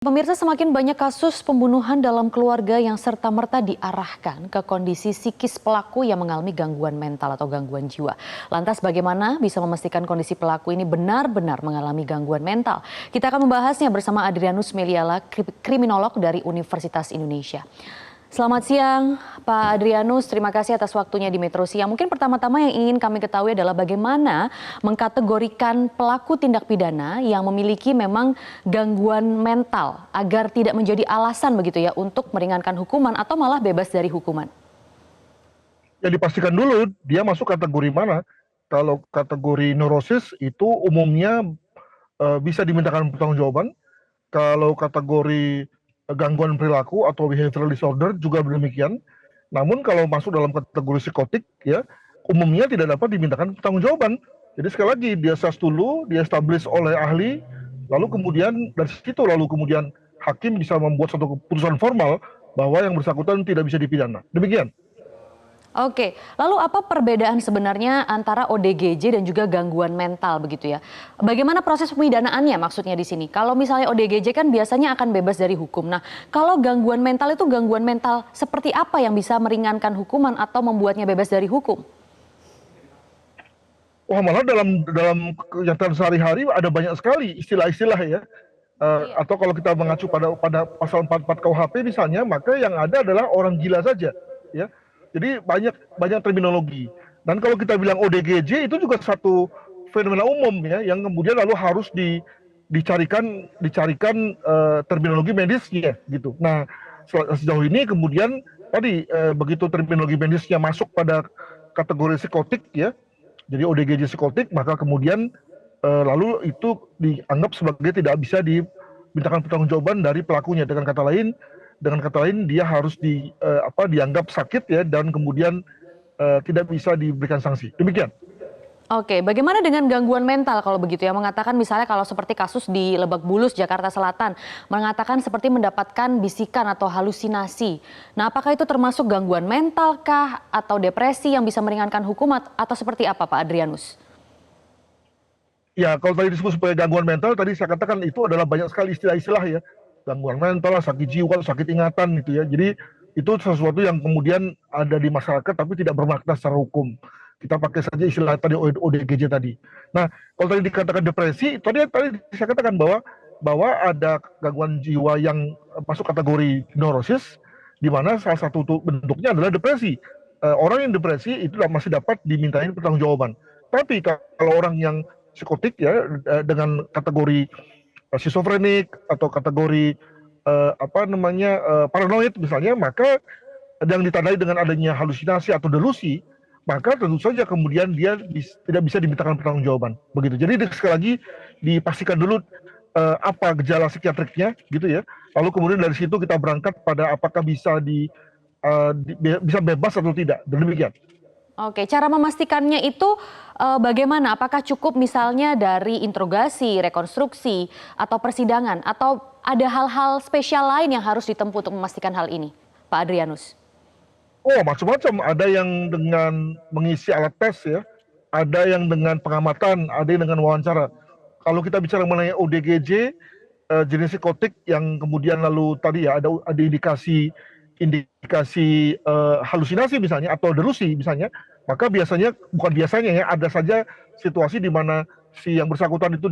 Pemirsa, semakin banyak kasus pembunuhan dalam keluarga yang serta-merta diarahkan ke kondisi psikis pelaku yang mengalami gangguan mental atau gangguan jiwa. Lantas bagaimana bisa memastikan kondisi pelaku ini benar-benar mengalami gangguan mental? Kita akan membahasnya bersama Adrianus Meliala, kriminolog dari Universitas Indonesia. Selamat siang Pak Adrianus, terima kasih atas waktunya di Metro Siang. Mungkin pertama-tama yang ingin kami ketahui adalah bagaimana mengkategorikan pelaku tindak pidana yang memiliki memang gangguan mental agar tidak menjadi alasan begitu ya untuk meringankan hukuman atau malah bebas dari hukuman. Ya dipastikan dulu dia masuk kategori mana. Kalau kategori neurosis itu umumnya bisa dimintakan pertanggungjawaban. Kalau kategori gangguan perilaku atau behavioral disorder juga demikian. Namun kalau masuk dalam kategori psikotik ya umumnya tidak dapat dimintakan pertanggungjawaban. Jadi sekali lagi dia assess dulu, dia establish oleh ahli, lalu kemudian dari situ kemudian hakim bisa membuat suatu keputusan formal bahwa yang bersangkutan tidak bisa dipidana. Demikian. Oke, lalu apa perbedaan sebenarnya antara ODGJ dan juga gangguan mental begitu ya? Bagaimana proses pemidanaannya maksudnya di sini? Kalau misalnya ODGJ kan biasanya akan bebas dari hukum. Nah, kalau gangguan mental itu gangguan mental seperti apa yang bisa meringankan hukuman atau membuatnya bebas dari hukum? Wah, malah dalam kenyataan sehari-hari ada banyak sekali istilah-istilah ya. Atau kalau kita mengacu pada pasal 44 KUHP misalnya, maka yang ada adalah orang gila saja ya. Jadi banyak terminologi. Dan kalau kita bilang ODGJ itu juga satu fenomena umum ya yang kemudian lalu harus dicarikan terminologi medisnya gitu. Nah, sejauh ini kemudian tadi begitu terminologi medisnya masuk pada kategori psikotik ya. Jadi ODGJ psikotik, maka kemudian lalu itu dianggap sebagai tidak bisa dimintakan pertanggungjawaban dari pelakunya. Dengan kata lain dia harus dianggap sakit ya dan kemudian tidak bisa diberikan sanksi. Demikian. Oke, bagaimana dengan gangguan mental kalau begitu ya? Mengatakan misalnya kalau seperti kasus di Lebak Bulus, Jakarta Selatan, mengatakan seperti mendapatkan bisikan atau halusinasi. Nah, apakah itu termasuk gangguan mental kah atau depresi yang bisa meringankan hukuman atau seperti apa Pak Adrianus? Ya, kalau tadi disebut sebagai gangguan mental, tadi saya katakan itu adalah banyak sekali istilah-istilah ya. Gangguan mental, sakit jiwa, sakit ingatan gitu ya. Jadi itu sesuatu yang kemudian ada di masyarakat tapi tidak bermakna secara hukum. Kita pakai saja istilah tadi ODGJ tadi. Nah, kalau tadi dikatakan depresi, tadi saya katakan bahwa ada gangguan jiwa yang masuk kategori neurosis, di mana salah satu bentuknya adalah depresi. Orang yang depresi itu masih dapat dimintain pertanggungjawaban. Tapi kalau orang yang psikotik ya dengan kategori skizofrenik atau kategori paranoid misalnya, maka yang ditandai dengan adanya halusinasi atau delusi, maka tentu saja kemudian dia tidak bisa dimintakan pertanggungjawaban begitu. Jadi sekali lagi dipastikan dulu apa gejala psikiatriknya gitu ya. Lalu kemudian dari situ kita berangkat pada apakah bisa bisa bebas atau tidak. Demikian. Oke, cara memastikannya itu bagaimana? Apakah cukup misalnya dari interogasi, rekonstruksi, atau persidangan? Atau ada hal-hal spesial lain yang harus ditempuh untuk memastikan hal ini, Pak Adrianus? Oh, macam-macam. Ada yang dengan mengisi alat tes ya, ada yang dengan pengamatan, ada yang dengan wawancara. Kalau kita bicara mengenai ODGJ, jenis psikotik yang kemudian lalu tadi ya ada indikasi halusinasi misalnya atau delusi misalnya, maka bukan biasanya ya, ada saja situasi di mana si yang bersangkutan itu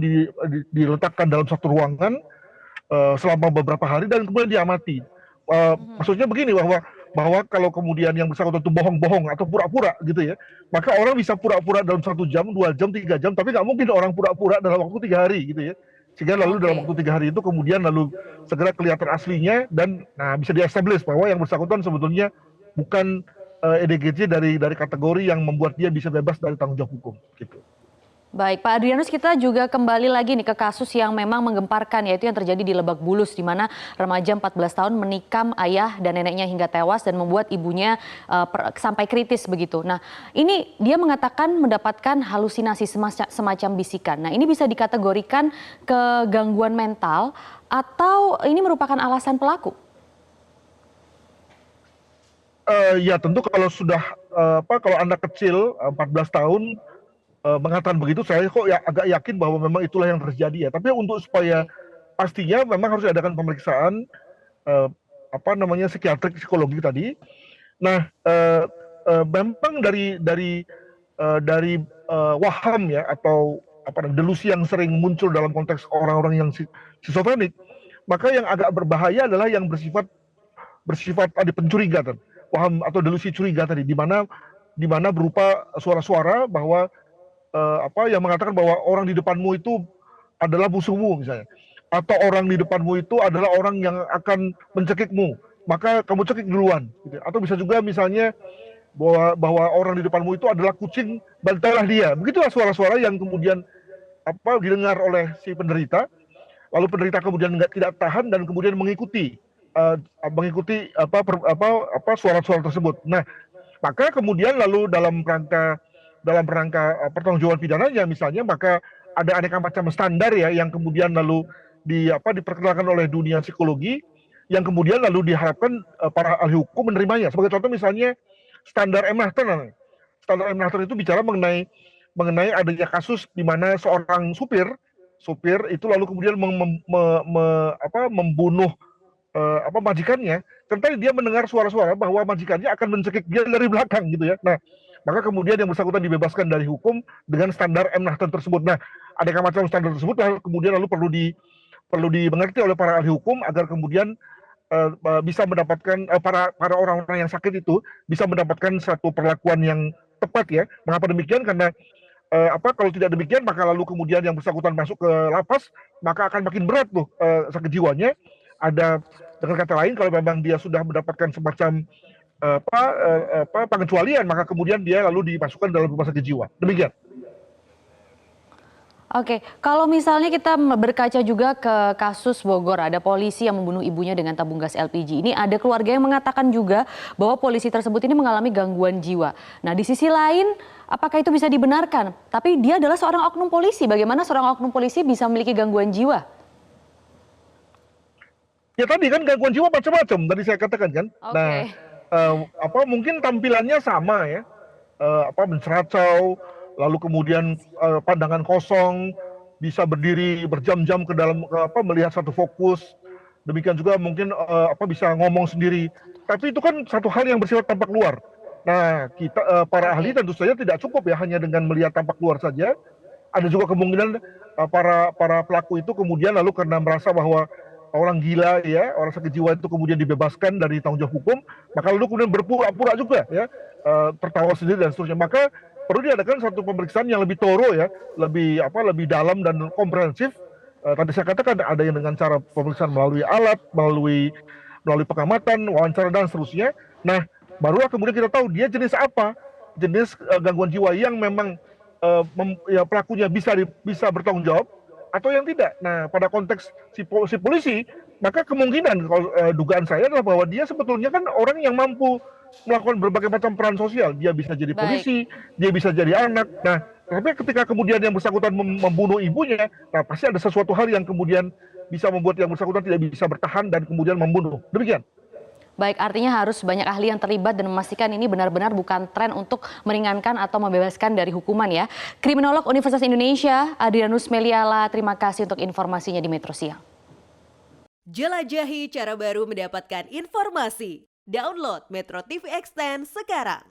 diletakkan dalam satu ruangan selama beberapa hari dan kemudian diamati. Maksudnya begini bahwa kalau kemudian yang bersangkutan itu bohong-bohong atau pura-pura gitu ya, maka orang bisa pura-pura dalam 1 jam, 2 jam, 3 jam, tapi nggak mungkin orang pura-pura dalam waktu 3 hari gitu ya. Sehingga lalu dalam waktu 3 hari itu kemudian lalu segera kelihatan aslinya dan bisa di-establish bahwa yang bersangkutan sebetulnya bukan EDGJ dari kategori yang membuat dia bisa bebas dari tanggung jawab hukum gitu. Baik, Pak Adrianus, kita juga kembali lagi nih ke kasus yang memang menggemparkan, yaitu yang terjadi di Lebak Bulus, di mana remaja 14 tahun menikam ayah dan neneknya hingga tewas dan membuat ibunya sampai kritis begitu. Nah, ini dia mengatakan mendapatkan halusinasi semacam bisikan. Nah, ini bisa dikategorikan ke gangguan mental atau ini merupakan alasan pelaku? Ya tentu kalau sudah kalau anak kecil 14 tahun mengatakan begitu, saya kok ya agak yakin bahwa memang itulah yang terjadi ya. Tapi untuk supaya pastinya memang harus diadakan pemeriksaan psikiatrik psikologi tadi. Nah, memang dari waham ya atau delusi yang sering muncul dalam konteks orang-orang yang skizofrenik, maka yang agak berbahaya adalah yang bersifat ada pencurigaan, waham atau delusi curiga tadi, di mana berupa suara-suara bahwa yang mengatakan bahwa orang di depanmu itu adalah musuhmu misalnya, atau orang di depanmu itu adalah orang yang akan mencekikmu, maka kamu cekik duluan, gitu. Atau bisa juga misalnya bahwa orang di depanmu itu adalah kucing, bantailah dia. Begitulah suara-suara yang kemudian didengar oleh si penderita, lalu penderita kemudian tidak tahan dan kemudian mengikuti suara-suara tersebut. Nah, maka kemudian lalu dalam rangka pertanggungjawaban pidananya misalnya, maka ada aneka macam standar ya yang kemudian lalu diperkenalkan oleh dunia psikologi, yang kemudian lalu diharapkan para ahli hukum menerimanya. Sebagai contoh misalnya standar M. Nachton. Standar M. Nachton itu bicara mengenai adanya kasus di mana seorang supir itu lalu kemudian membunuh majikannya, karena dia mendengar suara-suara bahwa majikannya akan mencekik dia dari belakang gitu ya. Nah, maka kemudian yang bersangkutan dibebaskan dari hukum dengan standar M. Nachton tersebut. Nah, adakah macam standar tersebut kemudian lalu perlu dimengerti oleh para ahli hukum agar kemudian bisa mendapatkan para orang-orang yang sakit itu bisa mendapatkan satu perlakuan yang tepat ya. Mengapa demikian? Karena kalau tidak demikian maka lalu kemudian yang bersangkutan masuk ke lapas, maka akan makin berat tuh sakit jiwanya. Ada dengan kata lain, kalau memang dia sudah mendapatkan semacam pengecualian, maka kemudian dia lalu dimasukkan dalam rumah sakit jiwa. Demikian. Oke, kalau misalnya kita berkaca juga ke kasus Bogor, ada polisi yang membunuh ibunya dengan tabung gas LPG. Ini ada keluarga yang mengatakan juga bahwa polisi tersebut ini mengalami gangguan jiwa. Nah, di sisi lain, apakah itu bisa dibenarkan? Tapi dia adalah seorang oknum polisi. Bagaimana seorang oknum polisi bisa memiliki gangguan jiwa? Ya tadi kan gangguan jiwa macam-macam, tadi saya katakan kan. Okay. Nah, mungkin tampilannya sama ya, menceracau, lalu kemudian pandangan kosong, bisa berdiri berjam-jam melihat satu fokus. Demikian juga mungkin bisa ngomong sendiri. Tapi itu kan satu hal yang bersifat tampak luar. Nah, kita para ahli tentu saja tidak cukup ya hanya dengan melihat tampak luar saja. Ada juga kemungkinan para pelaku itu kemudian lalu karena merasa bahwa orang gila ya, orang sakit jiwa itu kemudian dibebaskan dari tanggung jawab hukum, maka lalu kemudian berpura-pura juga ya, tertawa sendiri dan seterusnya. Maka perlu diadakan satu pemeriksaan yang lebih thorough ya, lebih dalam dan komprehensif. Tadi saya katakan ada yang dengan cara pemeriksaan melalui alat, melalui pengamatan, wawancara dan seterusnya. Nah, barulah kemudian kita tahu dia jenis apa, jenis gangguan jiwa yang memang pelakunya bisa bertanggung jawab atau yang tidak. Nah, pada konteks si polisi, maka kemungkinan dugaan saya adalah bahwa dia sebetulnya kan orang yang mampu melakukan berbagai macam peran sosial. Dia bisa jadi polisi, dia bisa jadi anak. Nah, tapi ketika kemudian yang bersangkutan membunuh ibunya, nah pasti ada sesuatu hal yang kemudian bisa membuat yang bersangkutan tidak bisa bertahan dan kemudian membunuh. Demikian. Baik, artinya harus banyak ahli yang terlibat dan memastikan ini benar-benar bukan tren untuk meringankan atau membebaskan dari hukuman ya. Kriminolog Universitas Indonesia, Adrianus Meliala, terima kasih untuk informasinya di Metro Siang. Jelajahi cara baru mendapatkan informasi. Download Metro TV Extend sekarang.